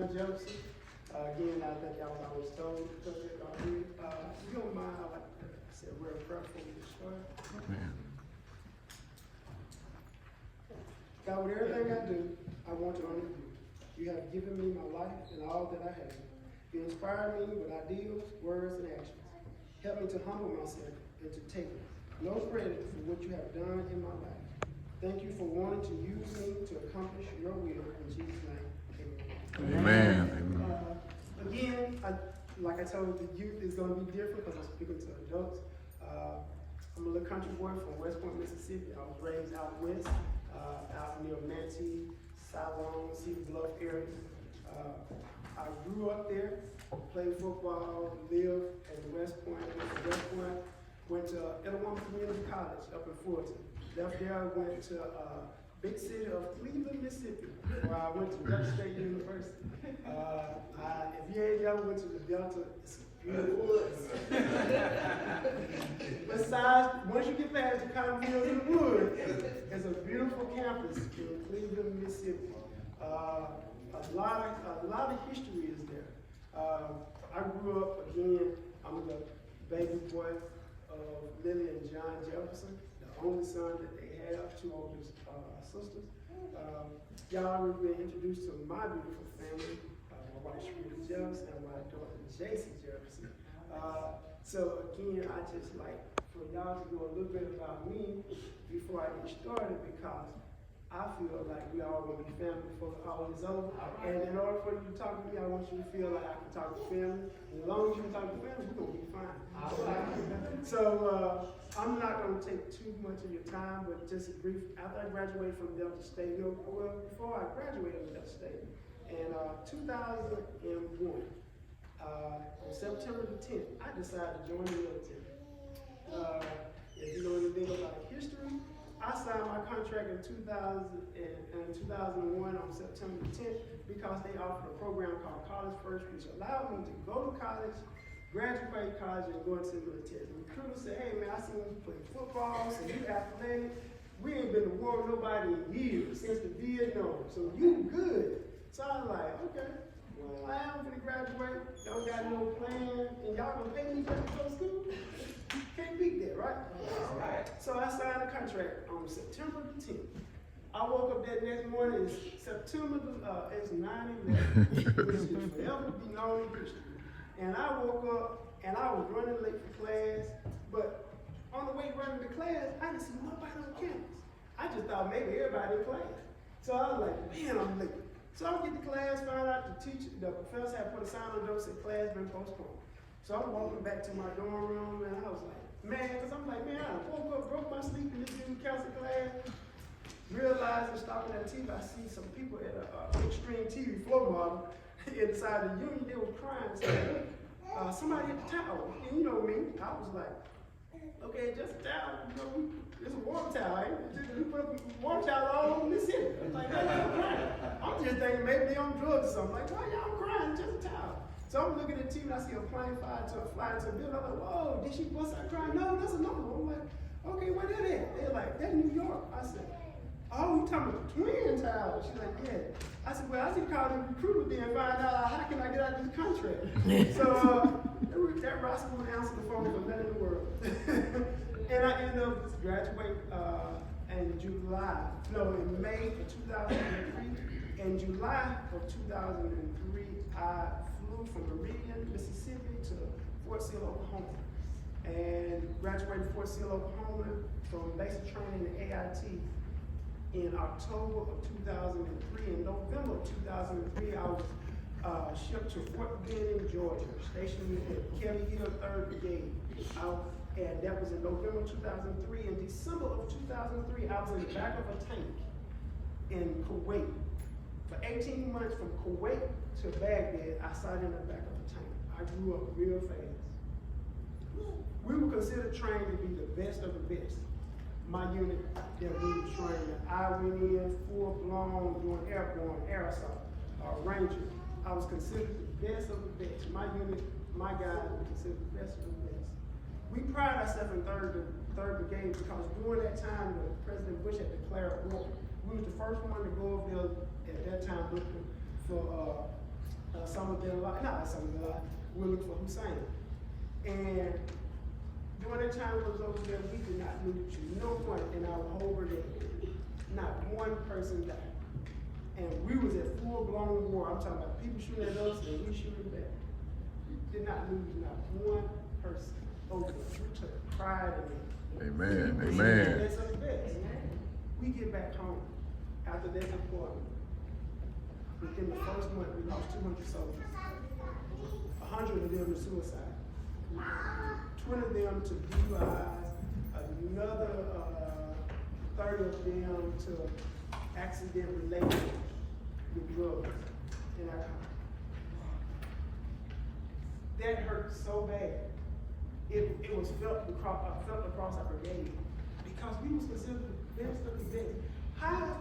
John Jeffries. Again, I think y'all always told me, if you don't mind, I like to say a word of prayer before we get started. God, with everything I do, I want to honor you. You have given me my life and all that I have. You inspire me with ideals, words, and actions. Help me to humble myself and to take no credit for what you have done in my life. Thank you for wanting to use me to accomplish your will. In Jesus' name, amen. Amen. Again, like I told you, the youth is going to be different because I'm speaking to adults. I'm a little country boy from West Point, Mississippi. I was raised out west, out near Manatee, Siloam, Cedar Bluff area. I grew up there, played football, lived at West Point, went to Illinois Community College up in Fulton. Left there, I went to big city of Cleveland, Mississippi, where I went to Delta State University. If you ain't ever went to the Delta, it's beautiful. Besides, once you get past the cotton fields in the woods, it's a beautiful campus in Cleveland, Mississippi. A lot of history is there. I grew up, again, I'm the baby boy of Lily and John Jefferson, the only son that they have, two older sisters. Y'all already been introduced to my beautiful family, my wife Shrita Jefferson and my daughter Jason Jefferson. So again, I just like for y'all to know a little bit about me before I get started, because I feel like we all gonna be family before all is over. And in order for you to talk to me, I want you to feel like I can talk to family. And as long as you can talk to family, we're gonna be fine. So I'm not gonna take too much of your time, but just a brief. After I graduated from Delta State, well, before I graduated from Delta State, in 2001, on September the 10th, I decided to join the military. If you know anything about history, I signed my contract in 2001 on September 10th because they offered a program called College First, which allowed me to go to college, graduate college, and go into the military. The recruiter said, hey man, I seen you play football, so you athletic. We ain't been to war with nobody in years, since the Vietnam, so you good. So I was like, okay, well, I am going to graduate, y'all got no plan, and y'all gonna pay me to go to school? Can't beat that, right? So I signed a contract on September the 10th. I woke up that next morning, it's September, it's 9/11, which is forever be known in history. And I woke up and I was running late for class, but on the way running to class, I didn't see nobody on campus. I just thought maybe everybody in class. So I was like, man, I'm late. So I get to class, find out the professor had put a sign on the door that said class been postponed. So I'm walking back to my dorm room, and I was like, man, because I'm like, man, I woke up, broke my sleep in this dude counseling class, realized stopping at TV, I see some people at an Extreme TV floor model inside the union, they were crying, saying, somebody hit the towel. And you know me, I was like, okay, just a towel, you know, it's a water towel, ain't it? We put a water towel all over the city. I'm like, why y'all crying? I'm just thinking maybe they on drugs or something. Like, why y'all crying? Just a towel. So I'm looking at TV and I see a plane fly into a building. I'm like, whoa, did she bust out crying? No, that's another one. I'm like, okay, where that at? They're like, that's New York. I said, oh, you talking about the twin tower? She's like, yeah. I said, well, I should call the recruiter then and find out how can I get out of this contract. So that rascal would answer the phone for nothing in the world. And I ended up graduating in May of 2003. In July of 2003, I flew from Meridian, Mississippi to Fort Sill, Oklahoma, and graduated Fort Sill, Oklahoma from basic training in AIT in October of 2003. In November of 2003, I was shipped to Fort Benning, Georgia, stationed at Kelly Hill 3rd Brigade. And that was in November 2003. In December of 2003, I was in the back of a tank in Kuwait. For 18 months from Kuwait to Baghdad, I sat in the back of a tank. I grew up real fast. We were considered trained to be the best of the best. My unit that we were trained, I went in full blown doing airborne, air assault, Ranger. I was considered the best of the best. My unit, my guys were considered the best of the best. We pride ourselves in 3rd Brigade because during that time, President Bush had declared war. We was the first one to go over there at that time looking for Osama bin Laden, not Osama bin Laden, we're looking for Hussein. And during that time I was over there, we did not lose no one in our whole brigade. Not one person died. And we was at full-blown war. I'm talking about people shooting at us and we shooting back. Did not lose not one person over it. We took pride in it. Amen. We Amen. that's the best. We get back home after that deployment. Within the first month, we lost 200 soldiers. 100 of them to suicide. 20 of them to DUIs. Another 30 of them to accident related with drugs in our country. That hurt so bad. It was felt across our brigade because we was considered the best of the best. How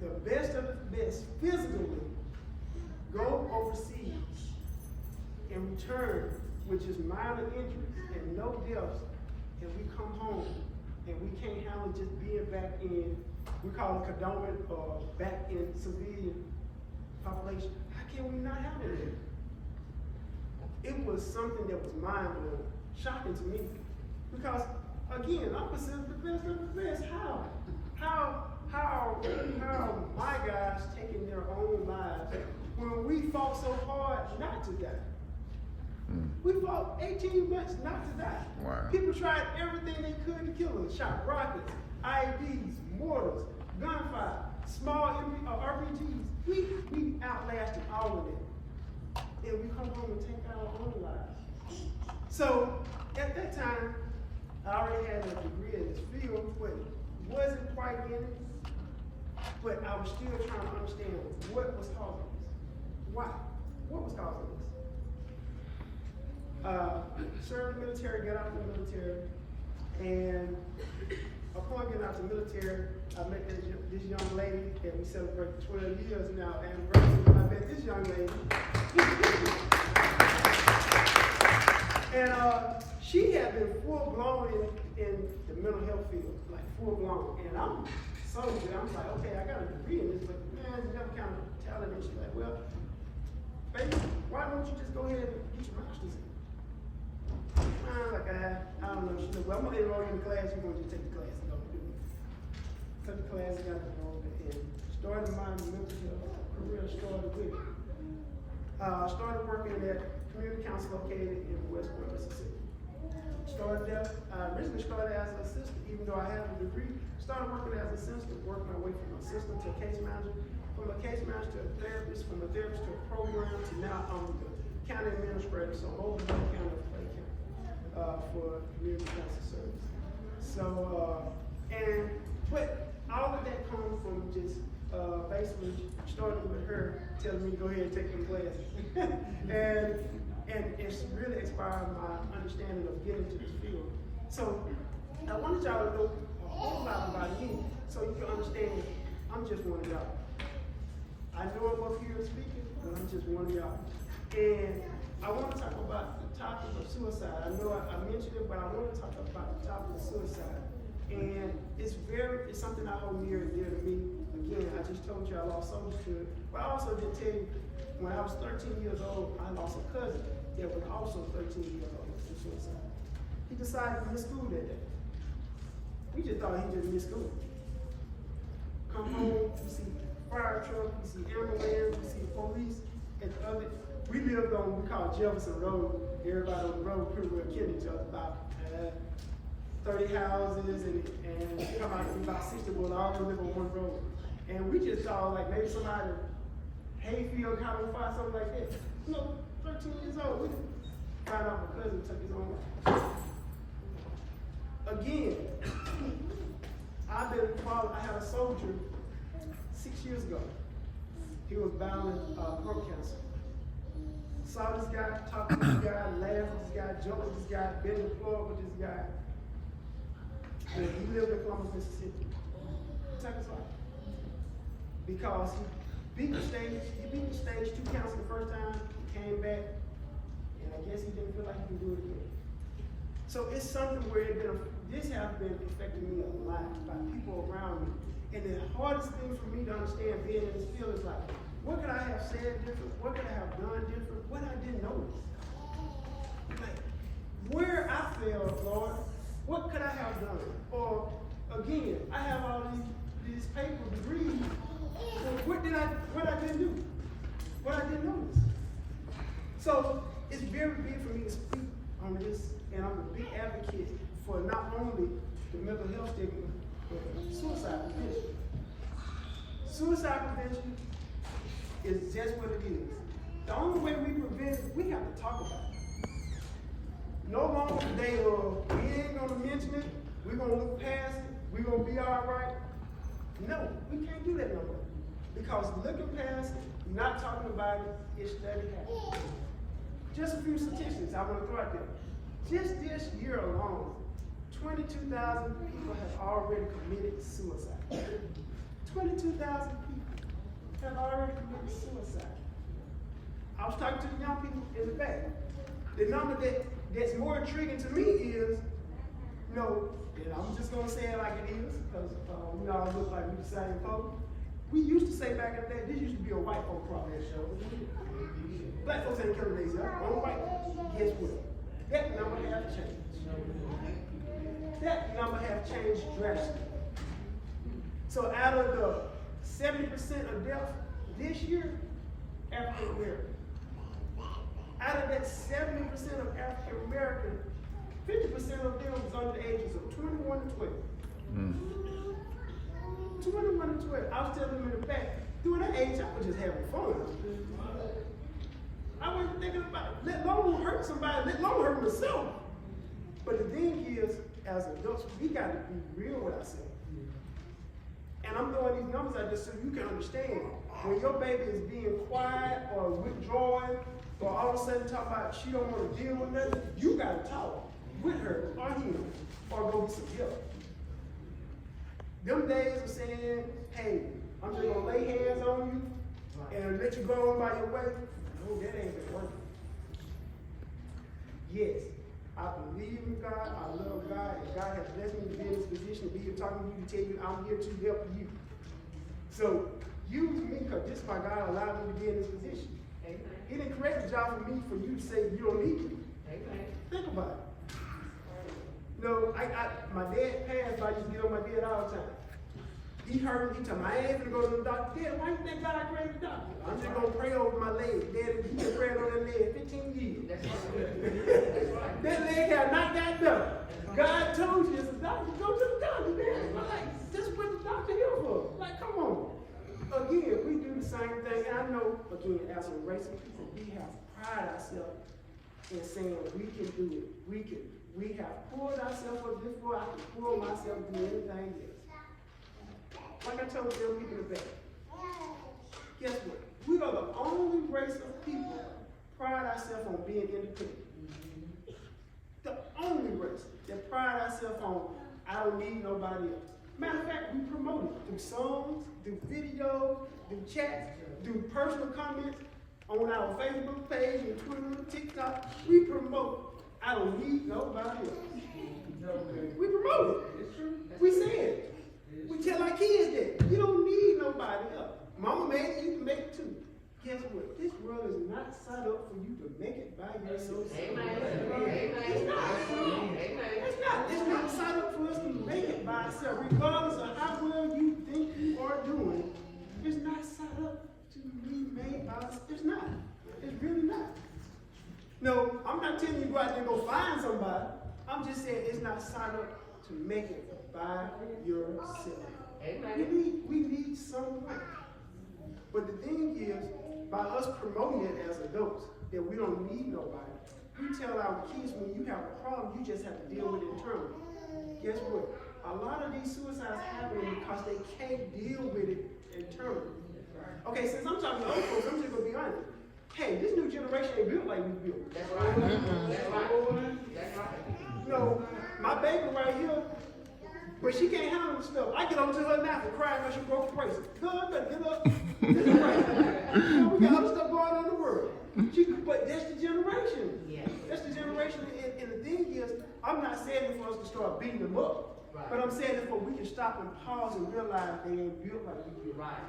the best of the best physically go overseas and return with just minor injuries and no deaths, and we come home and we can't handle just being back in, we call it condonement or back in civilian population. How can we not handle it? It was something that was mind-blowing, shocking to me. Because, again, I'm considered the best of the best. How my guys taking their own lives when we fought so hard not to die? We fought 18 months not to die. Wow. People tried everything they could to kill us. Shot rockets, IEDs, mortars, gunfire, small RPGs. We outlasted all of it. And we come home and take our own lives. So at that time, I already had a degree in this field, but wasn't quite in it. But I was still trying to understand what was causing this. Why? What was causing this? Served the military, got out from the military, and upon getting out of the military, I met this young lady, and we celebrated 12 years now anniversary. I met this young lady. And she had been full blown in the mental health field, like full blown. And I'm so good. I'm like, okay, I got a degree in this, but man, you never kind of talent. And she's like, well, baby, why don't you just go ahead and get your master's in? Like I don't know. She said, well, I'm gonna enroll you in the class. You're gonna just take the class and go do it. Took the class, got enrolled, and started my mental health career. Started with it. Started working at community council located in West Point, Mississippi. Started there. Originally started as an assistant, even though I have a degree. Started working as an assistant, worked my way from assistant to a case manager, from a case manager to a therapist, from a therapist to a program, to now I'm the county administrator, so over the county of Clay County for community council service. So, but all of that comes from just basically starting with her telling me to go ahead and take them classes. and it's really inspired my understanding of getting to this field. So I wanted y'all to know a whole lot about me so you can understand I'm just one of y'all. I know I'm up here speaking, but I'm just one of y'all. And I want to talk about the topic of suicide. I know I mentioned it, but I want to talk about the topic of suicide. And it's something I hold near and dear to me. Again, I just told you I lost soldiers to it, but I also did tell you when I was 13 years old, I lost a cousin that was also 13 years old to suicide. He decided to miss school that day. We just thought he just missed school. Come home, we see fire truck, we see ambulance, we see police, and the other. We lived on what we call Jefferson Road. Everybody on the road pretty well killed each other. About 30 houses, and come out to be about 60, but all of them live on one road. And we just thought like maybe somebody hayfield caught on fire, something like that. You know, 13 years old. We found out my cousin took his own life. Again, I had a soldier 6 years ago. He was battling throat cancer. Saw this guy, talked to this guy, laughed with this guy, joked with this guy, been in the floor with this guy. And he lived in Columbus, Mississippi. Took his life. Because he beat the stage 2 counts the first time, came back, and I guess he didn't feel like he could do it again. So it's something where this has been affecting me a lot by people around me. And the hardest thing for me to understand being in this field is like, what could I have said different? What could I have done different? What I didn't notice? Like, where I failed, Lord, what could I have done? Or, again, I have all these paper degrees. Well, what I didn't do? What I didn't notice? So, it's very big for me to speak on this, and I'm a big advocate for not only the mental health stigma, but suicide prevention. Suicide prevention is just what it is. The only way we prevent it, we have to talk about it. No longer today, we ain't gonna mention it, we're gonna look past it, we're gonna be all right. No, we can't do that no more. Because looking past it, not talking about it, it's steady happening. Just a few statistics I want to throw out there. Just this year alone, 22,000 people have already committed suicide. 22,000 people have already committed suicide. I was talking to the young people in the back. The number that's more intriguing to me is, and I'm just going to say it like it is, because we all look like we the same folks. We used to say back in the day, this used to be a white folk problem. Black folks ain't killing themselves, only white folks. Guess what? That number has changed. That number has changed drastically. So out of the 70% of deaths this year, African American. Out of that 70% of African American, 50% of them was under the ages of 21 and 12. 21 and 12. I was telling them in the back, during that age, I was just having fun. I wasn't thinking about it. Let alone hurt somebody, let alone hurt myself. But the thing is, as adults, we got to be real with ourselves. And I'm throwing these numbers out just so you can understand. When your baby is being quiet or withdrawing, or all of a sudden talking about she don't want to deal with nothing, you got to talk with her or him, or go get some help. Them days of saying, hey, I'm just going to lay hands on you and let you go on by your way, no, that ain't been working. Yes, I believe in God, I love God, and God has blessed me to be in this position to be here talking to you, to tell you I'm here to help you. So, use me, because this is my God allowed me to be in this position. Amen. He didn't create the job for me for you to say you don't need me. Amen. Think about it. My dad passed, so I used to get on my dad all the time. He heard me, he told me, I ain't gonna go to the doctor. Dad, why you think God created the doctor? I'm just gonna pray over my leg. Dad, he been praying on that leg 15 years. That's right. That leg had not got better. God told you as a doctor, go to the doctor, man. Like, this is what the doctor here for. Like, come on. Again, we do the same thing. And I know, again, as a race of people, we have pride ourselves in saying we can do it. We have pulled ourselves up before. I can pull myself to do anything else. Like I told them people in the back. Guess what? We are the only race of people pride ourselves on being independent. The only race that pride ourselves on, I don't need nobody else. Matter of fact, we promote it through songs, through videos, through chats, through personal comments on our Facebook page and Twitter, TikTok. We promote, I don't need nobody else. We promote it. It's true. We say it. We tell our kids that you don't need nobody else. Mama made it, you can make it too. Guess what? This world is not set up for you to make it by yourself. Amen. It's not. It's not set up for us to make it by ourselves. Regardless of how well you think you are doing, it's not set up to be made by us. It's not. It's really not. No, I'm not telling you to go out there and go find somebody. I'm just saying it's not set up to make it by yourself. Amen. We need someone. But the thing is, by us promoting it as adults, that we don't need nobody, we tell our kids when you have a problem, you just have to deal with it internally. Guess what? A lot of these suicides happen because they can't deal with it internally. Okay, since I'm talking to old folks, I'm just going to be honest. Hey, this new generation ain't built like we built. That's right. That's right. That's right. My baby right here, but she can't handle the stuff. I get on to her now for crying because she broke the bracelet. Girl, better get up. This is right. We got other stuff going on in the world. But that's the generation. Yeah. That's the generation. And the thing is, I'm not saying it for us to start beating them up. Right. But I'm saying it for we can stop and pause and realize they ain't built like we built. Right.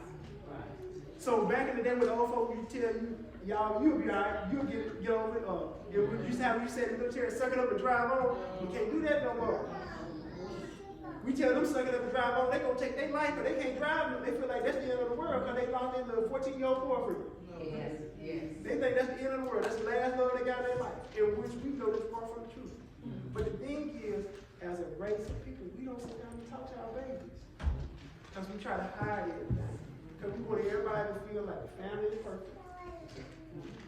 So back in the day when the old folks used to tell you, y'all, you'll be all right, you'll get over it. We used to have, we said in the military, suck it up and drive on. We can't do that no more. We tell them suck it up and drive on, they gonna take their life, but they can't drive them. They feel like that's the end of the world because they lost their little 14-year-old boyfriend. Yes, yes. They think that's the end of the world. That's the last love they got in their life. In which we know that's far from the truth. But the thing is, as a race of people, we don't sit down and talk to our babies. Because we try to hide everything. Because we want everybody to feel like the family is perfect.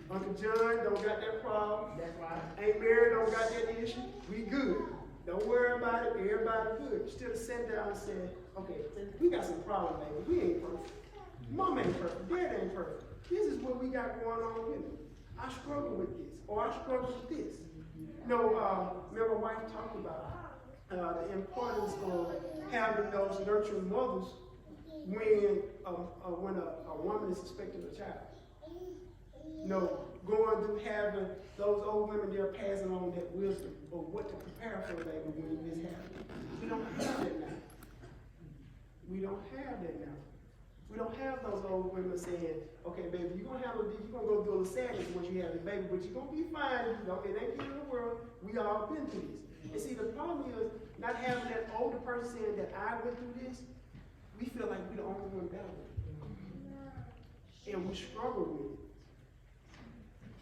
Uncle John don't got that problem. That's right. Aunt Mary don't got that issue. We good. Don't worry about it. Everybody good. Instead of sitting down and saying, okay, we got some problems, baby. We ain't perfect. Mom ain't perfect. Dad ain't perfect. This is what we got going on with it. I struggle with this. Or I struggle with this. You know, remember my wife talked about the importance of having those nurturing mothers when a woman is expecting a child. You know, going through having those old women there passing on that wisdom of what to prepare for a baby when this happens. We don't have that now. We don't have that now. We don't have those old women saying, okay, baby, you're gonna go through a little sadness once you have this baby, but you're gonna be fine. You know, it ain't the end of the world. We all been through this. And see, the problem is not having that older person saying that I went through this. We feel like we're the only one battling it. And we struggle with it.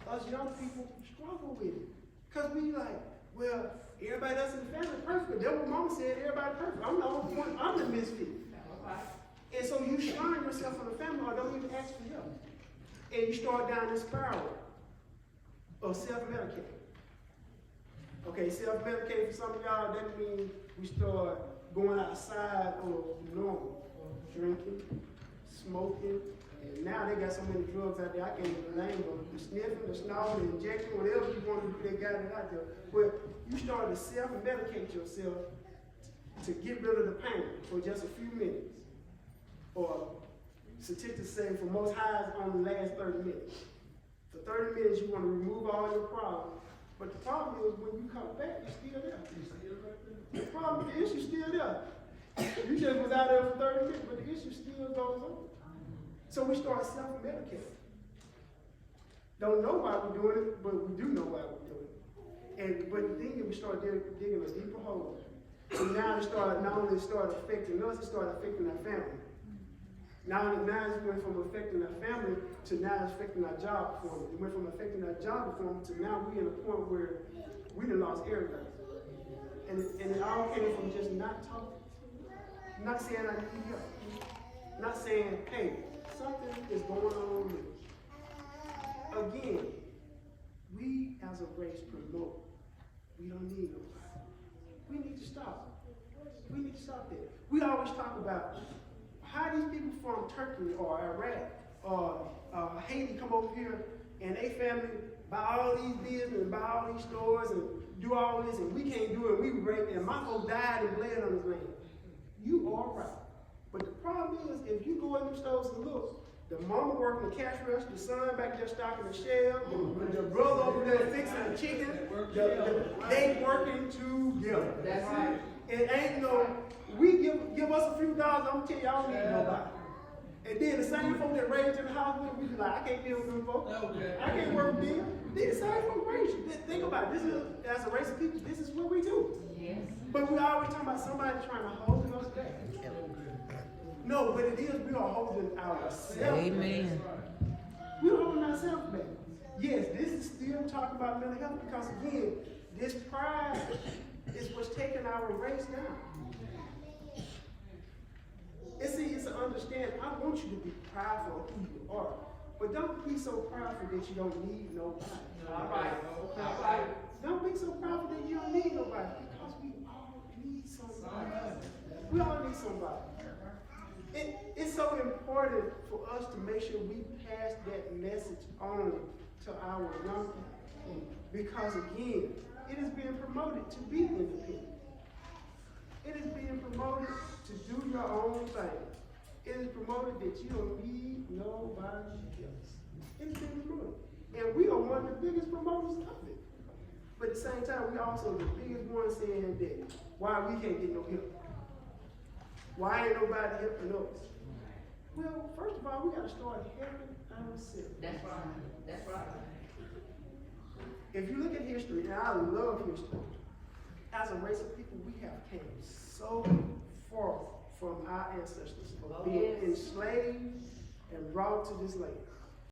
Us young people struggle with it. Because we like, well, everybody else in the family is perfect. That's what mama said, everybody perfect. I'm the only one, I'm the misfit. And so you shrine yourself in the family or don't even ask for help. And you start down this spiral of self-medicating. Okay, self-medicating for some of y'all, that means we start going outside of normal. Drinking, smoking, and now they got so many drugs out there, I can't even name them. The sniffing, the snorting, the injecting, whatever you want to do, they got it out there. But you start to self-medicate yourself to get rid of the pain for just a few minutes. Or statistics say for most highs only last 30 minutes. For 30 minutes you want to remove all your problems. But the problem is when you come back, you're still there. The problem is you're still there. You just was out there for 30 minutes, but the issue still goes on. So we start self-medicating. Don't know why we're doing it, but we do know why we're doing it. But the thing is, we start digging a deeper hole. And now it started, not only started affecting us, it started affecting our family. Now it's went from affecting our family to now it's affecting our job performance. It went from affecting our job performance to now we're in a point where we done lost everything. And it all came from just not talking. Not saying I need help. Not saying, hey, something is going on with me. Again, we as a race promote. We don't need nobody. We need to stop. We need to stop that. We always talk about how these people from Turkey or Iraq or Haiti come over here and they family buy all these business and buy all these stores and do all this and we can't do it. We break and my folks died and bled on his land. You are right. But the problem is, if you go in them stores and look, the mama working the cash register, the son back there stocking the shelf, the brother over there fixing the chicken, they working together. That's right. It ain't no, we give us a few dollars, I'm gonna tell you, I don't need nobody. And then the same folk that raised in the house with, we be like, I can't deal with them folks. I can't work with them. Then the same folk raised you. Think about it. This is, as a race of people, this is what we do. Yes. But we always talking about somebody trying to hold us back. No, but it is, we are holding ourselves back. Amen. We're holding ourselves back. Yes, this is still talking about mental health because again, this pride is what's taking our race down. And see, it's an understanding. I want you to be prideful of who you are. But don't be so prideful that you don't need nobody. All right. All right. Don't be so prideful that you don't need nobody. Because we all need somebody. We all need somebody. It's so important for us to make sure we pass that message on to our young people. Because again, it is being promoted to be independent. It is being promoted to do your own thing. It is promoted that you don't need nobody else. It is being promoted. And we are one of the biggest promoters of it. But at the same time, we also the biggest ones saying that why we can't get no help. Why ain't nobody helping us? Well, first of all, we gotta start helping ourselves. That's right, that's right. If you look at history, and I love history, as a race of people, we have came so far from our ancestors of Oh, being yes. enslaved and brought to this land.